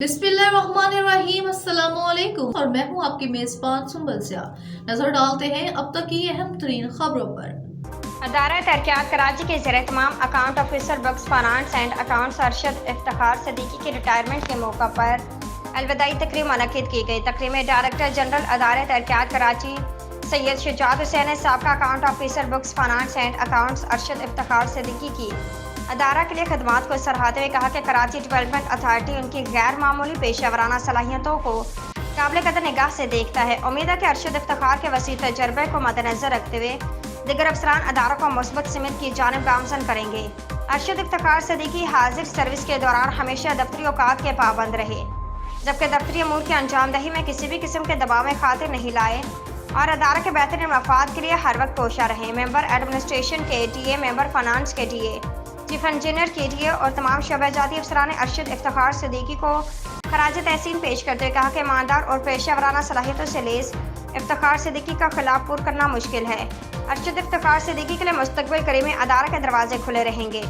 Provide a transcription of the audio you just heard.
बिस्मिल्लाहिर्रहमानिर्रहीम अस्सलाम वालेकुम और मैं हूं आपकी मेजबान सुंबल सियाह। नजर डालते हैं अब तक की अहम तरीन खबरों पर। अदारा तरक्यात कराची के ज़ेर-ए-तमाम अकाउंट ऑफिसर बक्स finance and accounts Arshad Iftikhar Siddiqui की रिटायरमेंट के मौका पर अलविदाई तकरीब मुनक्किद की गई। तकरीब में डायरेक्टर जनरल अदारा तरक्यात कराची सैयद शुजात हुसैन ने साबका अकाउंट ऑफिसर बक्स finance and accounts Arshad Iftikhar Siddiqui की अदारा के लिए खदमात को सराहते हुए कहा कि कराची डेवलपमेंट अथॉरिटी उनकी गैर मामूली पेशेवराना सलाहियतों को काबिल कदर निगाह से देखता है। उम्मीद है कि अरशद इफ्तिखार के वसी तजर्बे को मद्देनजर रखते हुए दिगर अफसरान अदारों को मुस्बत सिमत की जानिब गामजन करेंगे। अरशद इफ्तिखार सिद्दीकी हाजिर सर्विस के दौरान हमेशा दफ्तरी औकात के पाबंद रहे, जबकि दफ्तरी अमूर की अंजामदही में किसी भी किस्म के दबाव में खातिर नहीं लाए और अदारा के बेहतरीन मफाद के लिए हर वक्त कोशा रहे। मेंबर एडमिनिस्ट्रेशन के DA, मेंबर फाइनेंस के DA, चीफ इंजीनियर के DA और तमाम शोबाजाती अफसरान ने अरशद इफ्तिखार सिद्दीकी को खराज तहसीन पेश करते हुए कहा कि ईमानदार और पेशेवराना सलाहियतों से लैस इफ्तिखार सिद्दीकी का खिलाफ पूर करना मुश्किल है। अरशद इफ्तिखार सिद्दीकी के लिए मुस्तकबिल करीब में अदारा के दरवाजे खुले रहेंगे।